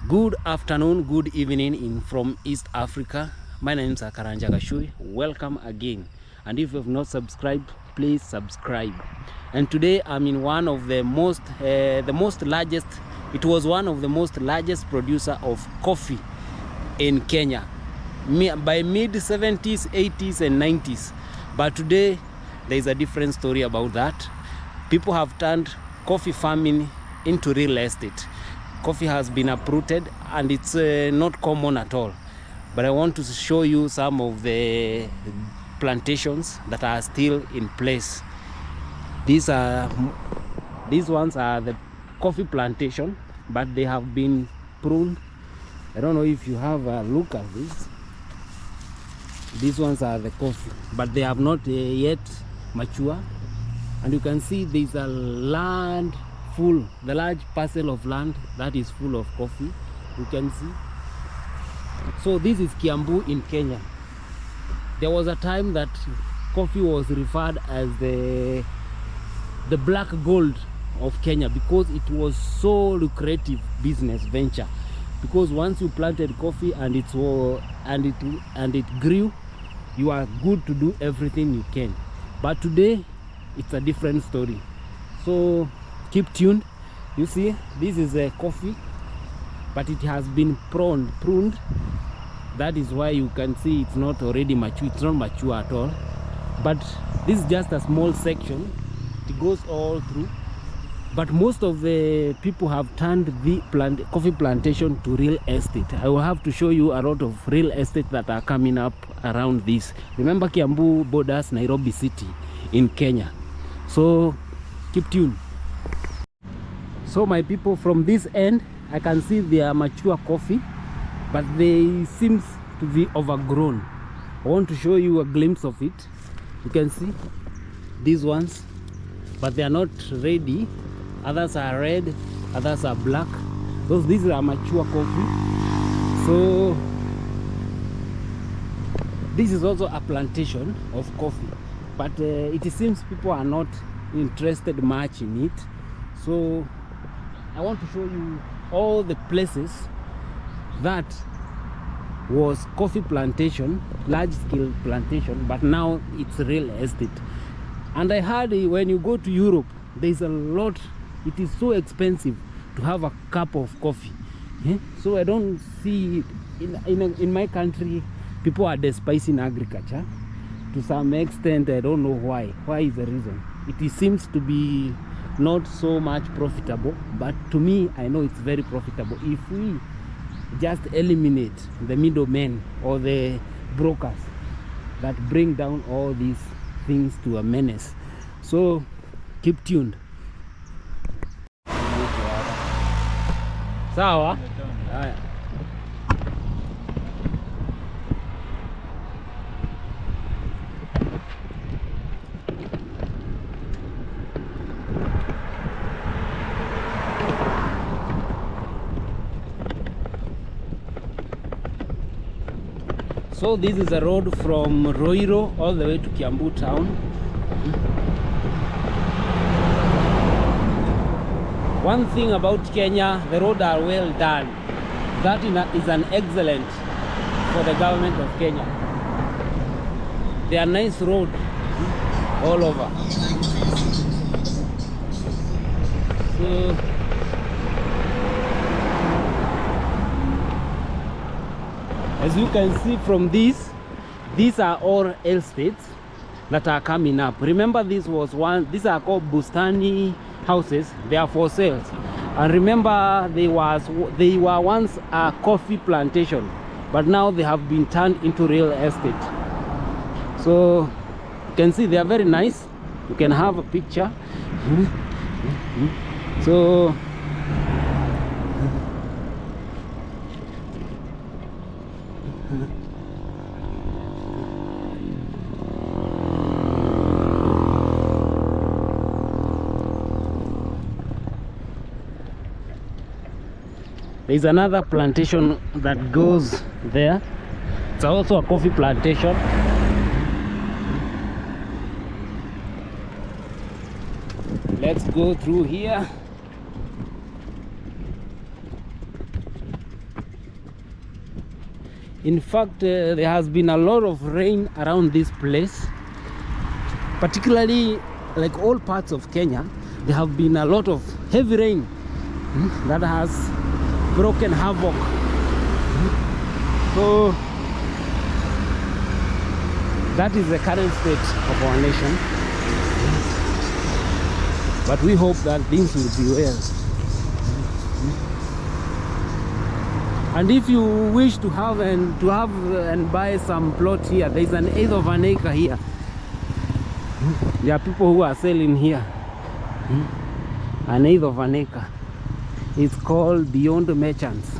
Good afternoon, good evening from East Africa. My name is Karanja Gashui. Welcome again. And if you have not subscribed, please subscribe. And today I'm in one of the most largest. It was one of the most largest producer of coffee in Kenya by mid 70s, 80s, and 90s. But today there is a different story about that. People have turned coffee farming into real estate. Coffee has been uprooted and it's not common at all. But I want to show you some of the plantations that are still in place. These ones are the coffee plantation, but they have been pruned. I don't know if you have a look at this. These ones are the coffee, but they have not yet mature. And you can see there's a land full, the large parcel of land that is full of coffee. You can see. So this is Kiambu in Kenya. There was a time that coffee was referred as the black gold of Kenya because it was so lucrative business venture. Because once you planted coffee and it grew, you are good to do everything you can. But today it's a different story. So keep tuned. You see, this is a coffee, but it has been pruned. That is why you can see it's not already mature. It's not mature at all. But this is just a small section. It goes all through. But most of the people have turned the coffee plantation to real estate. I will have to show you a lot of real estate that are coming up around this. Remember, Kiambu borders Nairobi city in Kenya. So keep tuned. So my people, from this end I can see they are mature coffee, but they seems to be overgrown. I want to show you a glimpse of it. You can see these ones, but they are not ready. Others are red, others are black. These are mature coffee. So this is also a plantation of coffee, but it seems people are not interested much in it. So I want to show you all the places that was coffee plantation, large scale plantation, but now it's real estate. And I heard when you go to Europe, there's a lot. It is so expensive to have a cup of coffee. So I don't see in my country people are despising agriculture to some extent. I don't know why. Why is the reason? It seems to be not so much profitable, but to me I know it's very profitable if we just eliminate the middlemen or the brokers that bring down all these things to a menace. So keep tuned. Sawa? Haya. So this is a road from Roiro all the way to Kiambu town. One thing about Kenya, the roads are well done. That is an excellent for the government of Kenya. They are nice roads all over. So as you can see from these are all estates that are coming up. Remember, these are called Bustani houses. They are for sale. And remember, they were once a coffee plantation, but now they have been turned into real estate. So you can see they are very nice. You can have a picture. So there's another plantation that goes there. It's also a coffee plantation. Let's go through here. In fact, there has been a lot of rain around this place, particularly like all parts of Kenya. There have been a lot of heavy rain that has broken havoc. So that is the current state of our nation, but we hope that things will be well. And if you wish to have and buy some plot here, there is an eighth of an acre here. There are people who are selling here an eighth of an acre. It's called Beyond Merchants.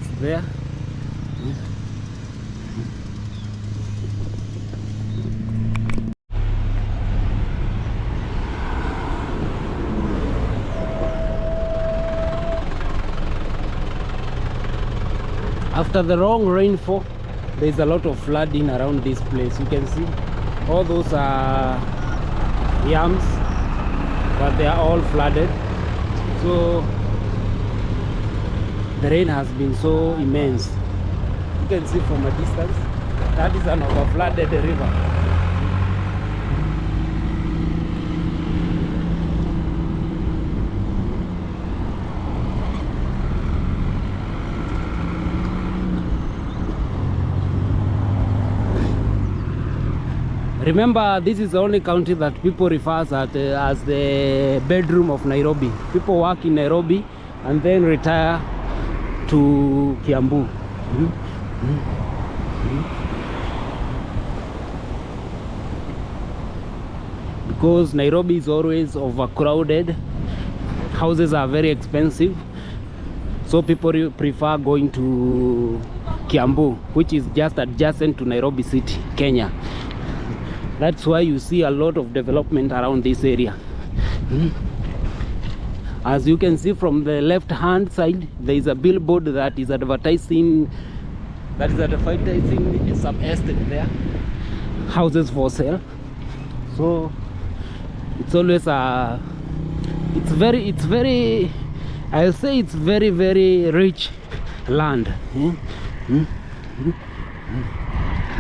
It's there. After the long rainfall, there is a lot of flooding around this place. You can see all those are yams, but they are all flooded. So the rain has been so immense. You can see from a distance that is an overflooded river. Remember, this is the only county that people refer as the bedroom of Nairobi. People work in Nairobi and then retire to Kiambu. Because Nairobi is always overcrowded, houses are very expensive, so people prefer going to Kiambu, which is just adjacent to Nairobi city, Kenya. That's why you see a lot of development around this area. As you can see from the left hand side, there is a billboard that is advertising some estate there, houses for sale. So it's always I'll say it's very, very rich land.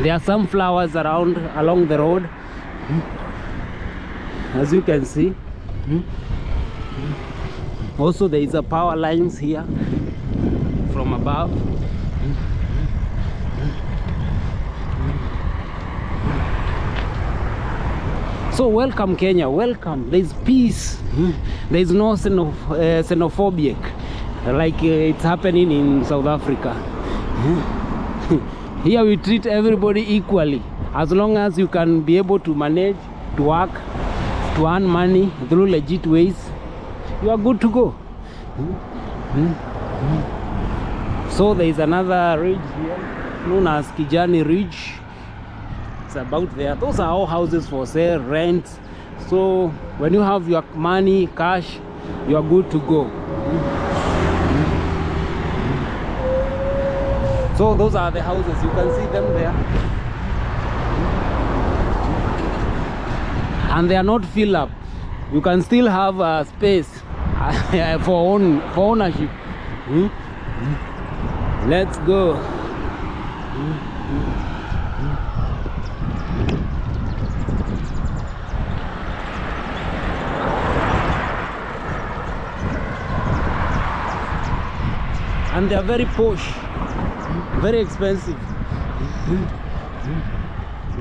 There are some flowers along the road, as you can see. Also, there is a power lines here from above. So welcome Kenya, welcome. There is peace. There is no xenophobic like it's happening in South Africa. Here we treat everybody equally. As long as you can be able to manage, to work, to earn money through legit ways, you are good to go. So there is another ridge here known as Kijani Ridge. It's about there. Those are all houses for sale, rent. So when you have your money, cash, you are good to go. So those are the houses, you can see them there. And they are not filled up. You can still have a space for ownership. Let's go. And they are very posh, very expensive.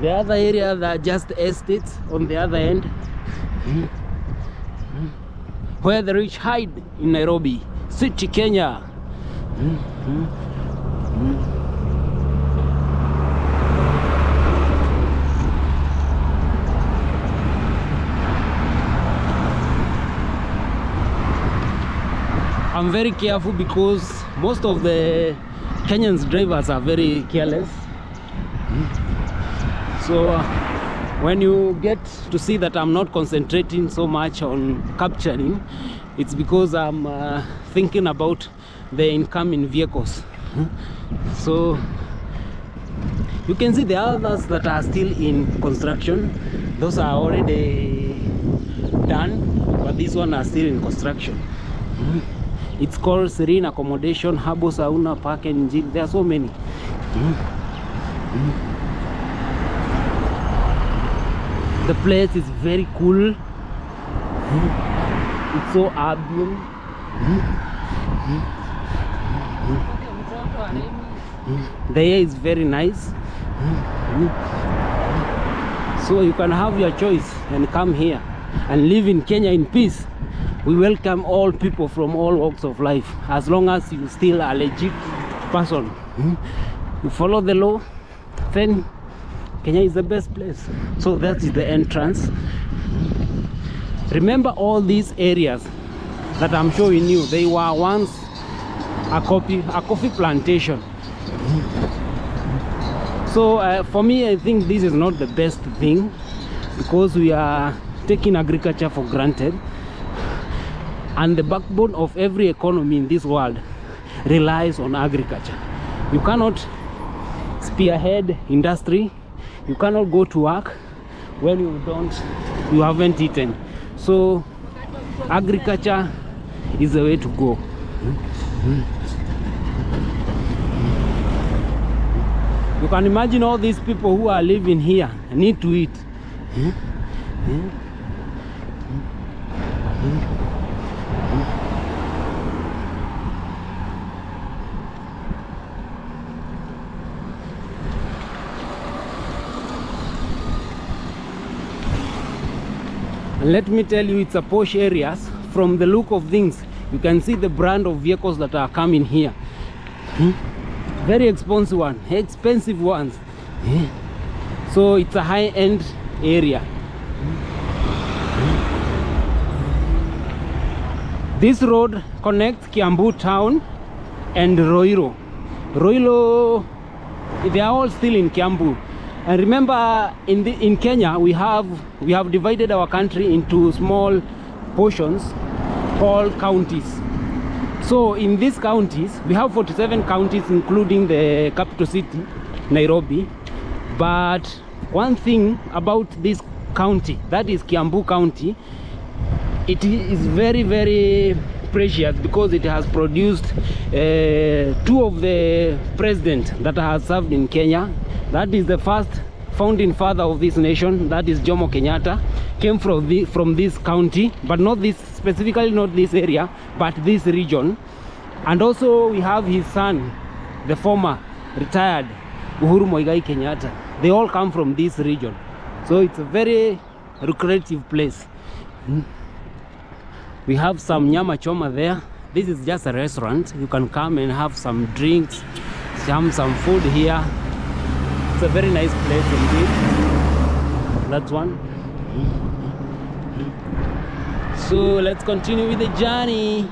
The other areas are just estates on the other end, where the rich hide in Nairobi city, Kenya. I'm very careful because most of the Kenyans drivers are very careless. So when you get to see that I'm not concentrating so much on capturing, it's because I'm thinking about the incoming vehicles. So you can see the others that are still in construction. Those are already done, but these ones are still in construction. It's called Serene Accommodation, Habo Sauna, Park and Gym. There are so many. The place is very cool. It's so urban. The air is very nice. So you can have your choice and come here and live in Kenya in peace. We welcome all people from all walks of life, as long as you still a legit person. You follow the law, then Kenya is the best place. So that is the entrance. Remember, all these areas that I'm showing you, they were once a coffee plantation. So for me, I think this is not the best thing, because we are taking agriculture for granted, and the backbone of every economy in this world relies on agriculture. You cannot spearhead industry, you cannot go to work when you haven't eaten. So agriculture is the way to go. You can imagine all these people who are living here need to eat. And let me tell you, it's a posh areas. From the look of things, you can see the brand of vehicles that are coming here. Very expensive ones. So it's a high-end area. This road connects Kiambu town and Roiro. They are all still in Kiambu. And remember, in Kenya, we have divided our country into small portions called counties. So in these counties, we have 47 counties, including the capital city, Nairobi. But one thing about this county, that is Kiambu County, it is very, very precious, because it has produced two of the presidents that have served in Kenya. That is the first founding father of this nation, that is Jomo Kenyatta, came from this county, but not this, specifically not this area, but this region. And also we have his son, the former retired Uhuru Muigai Kenyatta. They all come from this region. So it's a very lucrative place. We have some nyama choma there. This is just a restaurant. You can come and have some drinks, some food here. It's a very nice place indeed. That's one. So let's continue with the journey.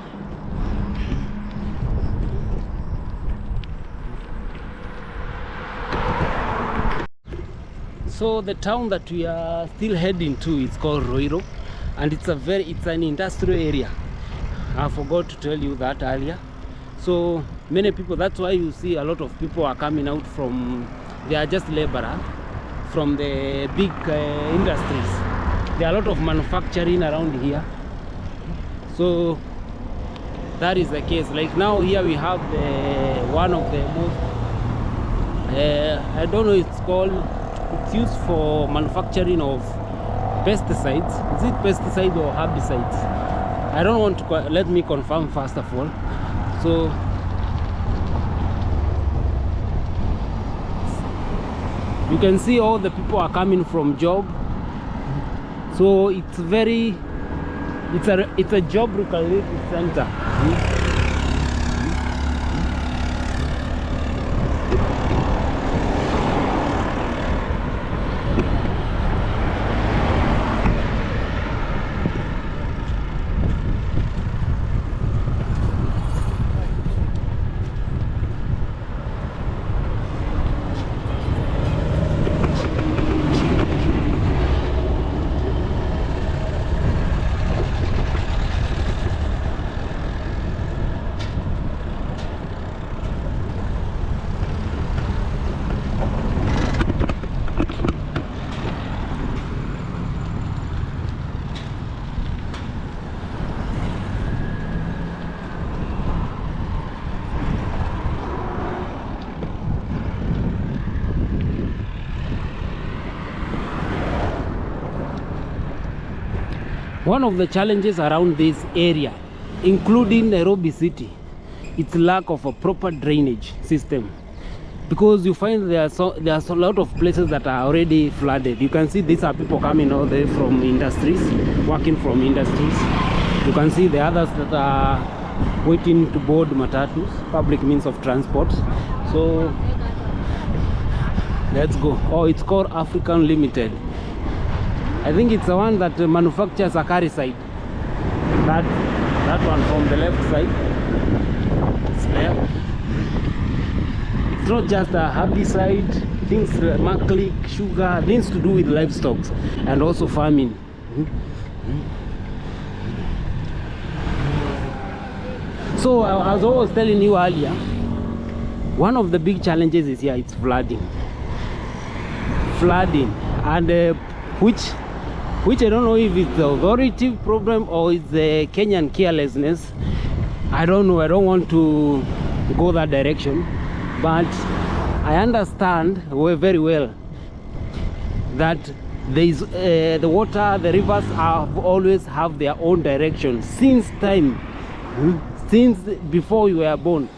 So the town that we are still heading to is called Roiro, and it's an industrial area. I forgot to tell you that earlier. So many people, that's why you see a lot of people are coming out from, they are just laborers from the big industries. There are a lot of manufacturing around here. So that is the case. Like now here we have one of the most, I don't know, it's called, it's used for manufacturing of pesticides. Is it pesticides or herbicides? I don't want to, let me confirm first of all. So you can see all the people are coming from job. So it's a job recreation center. One of the challenges around this area, including Nairobi city, it's lack of a proper drainage system, because you find there's a lot of places that are already flooded. You can see these are people coming all the way from industries, working from industries. You can see the others that are waiting to board matatus, public means of transport. So let's go. Oh, it's called African Limited. I think it's the one that manufactures a carry side. That one from the left side. It's there. It's not just a herbicide, things maclick, sugar, things to do with livestock and also farming. So as I was telling you earlier, one of the big challenges is here, it's flooding. And which I don't know if it's the authority problem or it's the Kenyan carelessness. I don't know. I don't want to go that direction, but I understand very well that there is the water, the rivers have always have their own direction since time, since before you were born.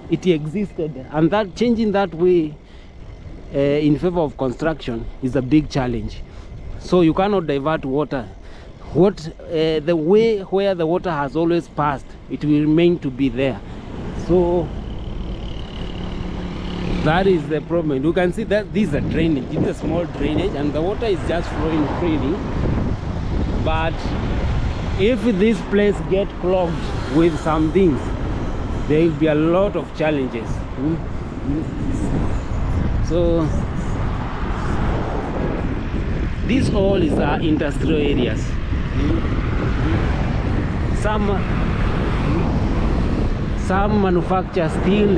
It existed, and that changing that way in favor of construction is a big challenge. So you cannot divert water. The way where the water has always passed, it will remain to be there. So that is the problem. You can see that this is a drainage. It's a small drainage and the water is just flowing freely. But if this place get clogged with some things, there will be a lot of challenges. So this all is industrial areas. Some manufacture steel,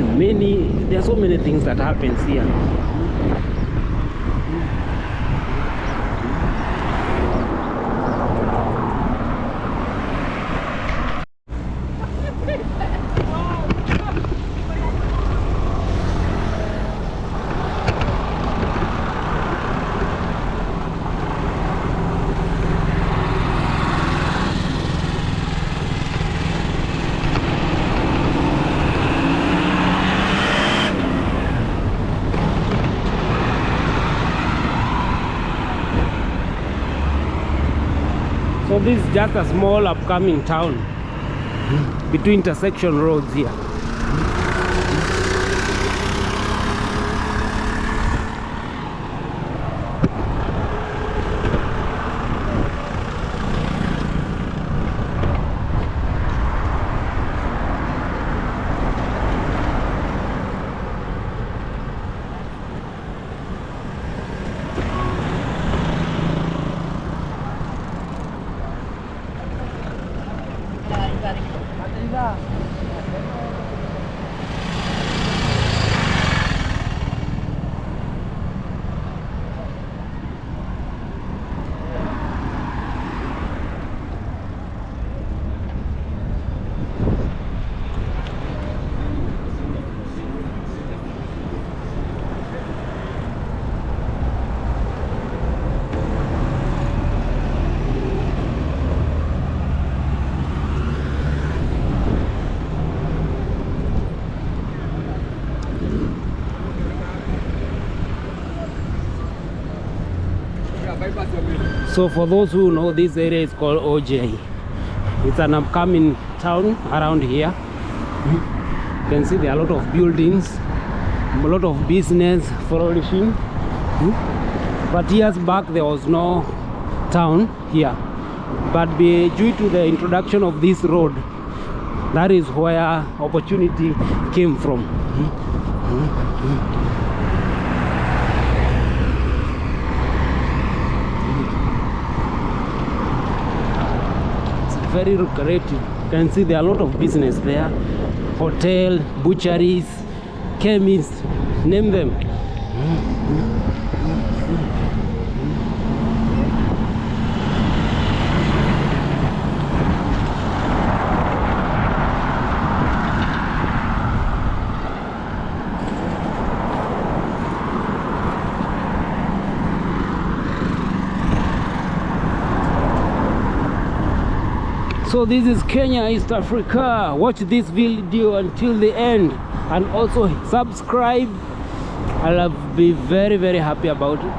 there are so many things that happens here. So this is just a small upcoming town between intersection roads here. So for those who know, this area is called OJ. It's an upcoming town around here. You can see there are a lot of buildings, a lot of business flourishing. But years back there was no town here. But due to the introduction of this road, that is where opportunity came from. Very lucrative. You can see there are a lot of business there. Hotel, butcheries, chemists, name them. So this is Kenya, East Africa. Watch this video until the end and also subscribe. I'll be very, very happy about it.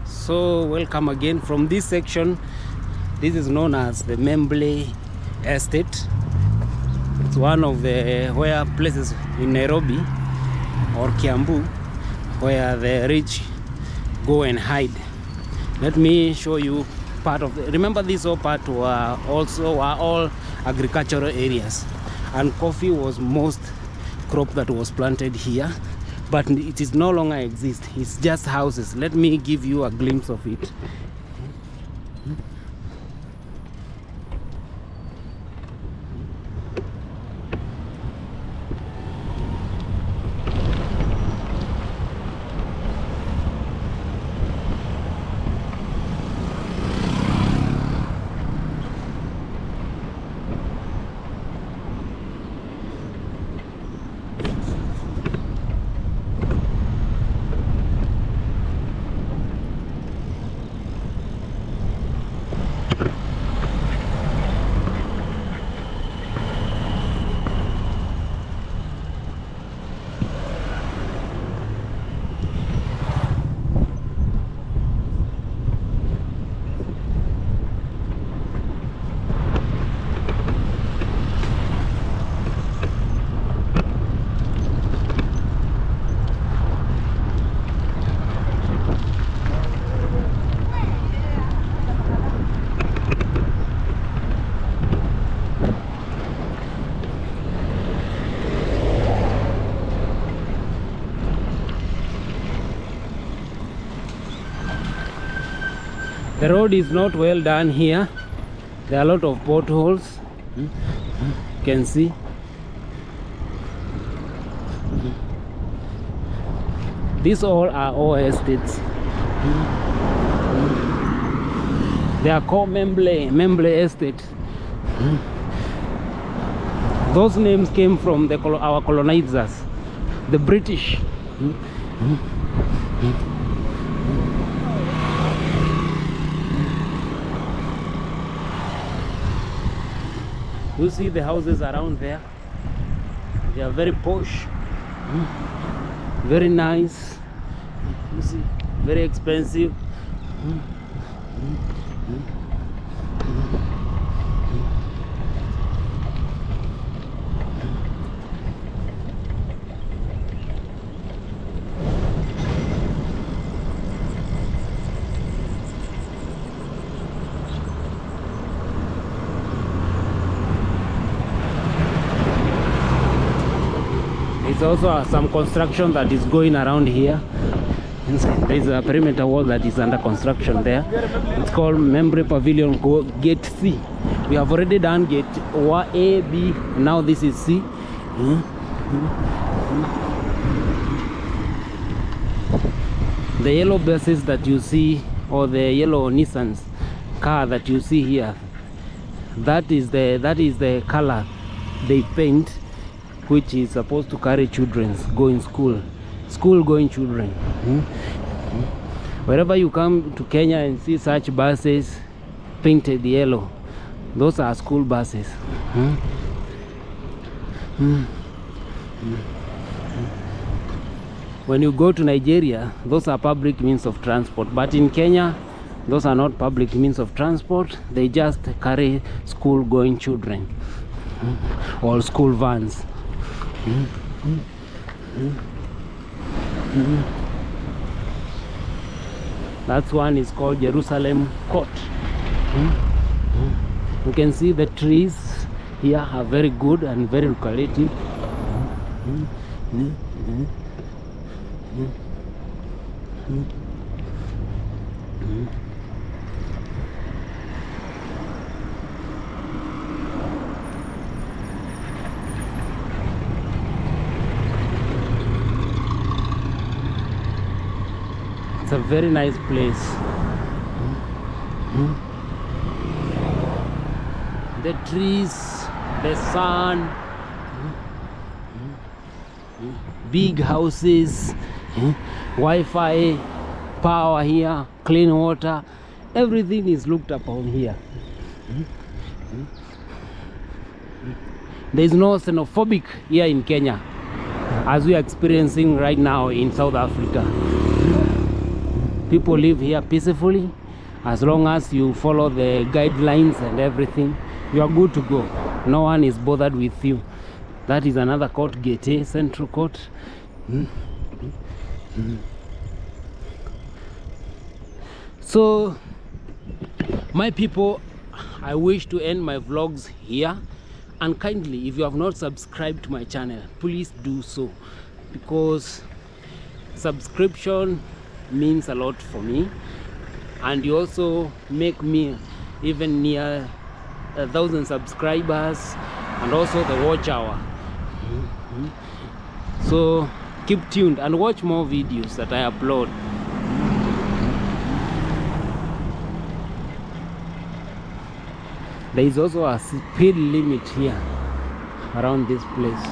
So welcome again from this section. This is known as the Memble Estate. It's one of the places in Nairobi or Kiambu where the rich go and hide. Let me show you part of the, remember this whole part were all agricultural areas, and coffee was most crop that was planted here, but it is no longer exist. It's just houses. Let me give you a glimpse of it. The road is not well done here. There are a lot of potholes. You can see. These all are estates. They are called Memble Estate. Those names came from our colonizers, the British. You see the houses around there? They are very posh, very nice. You see, very expensive. There's also some construction that is going around here. There's a perimeter wall that is under construction there. It's called Membre Pavilion Gate C. We have already done Gate A, B. Now this is C. The yellow buses that you see, or the yellow Nissan's car that you see here, that is the color they paint, which is supposed to carry children going school going children. Wherever you come to Kenya and see such buses painted yellow, those are school buses. When you go to Nigeria, those are public means of transport, but in Kenya those are not public means of transport. They just carry school going children or school vans. That one is called Jerusalem Court. You can see the trees here are very good and very lucrative. It's a very nice place. The trees, the sun, big houses. Wi-Fi, power here, clean water, everything is looked upon here. There is no xenophobic here in Kenya as we are experiencing right now in South Africa. People live here peacefully. As long as you follow the guidelines and everything, you are good to go. No one is bothered with you. That is another court, Gate, Central Court. So my people, I wish to end my vlogs here, and kindly, if you have not subscribed to my channel, please do so, because subscription means a lot for me, and you also make me even near 1,000 subscribers, and also the watch hour. So keep tuned and watch more videos that I upload. There is also a speed limit here around this place.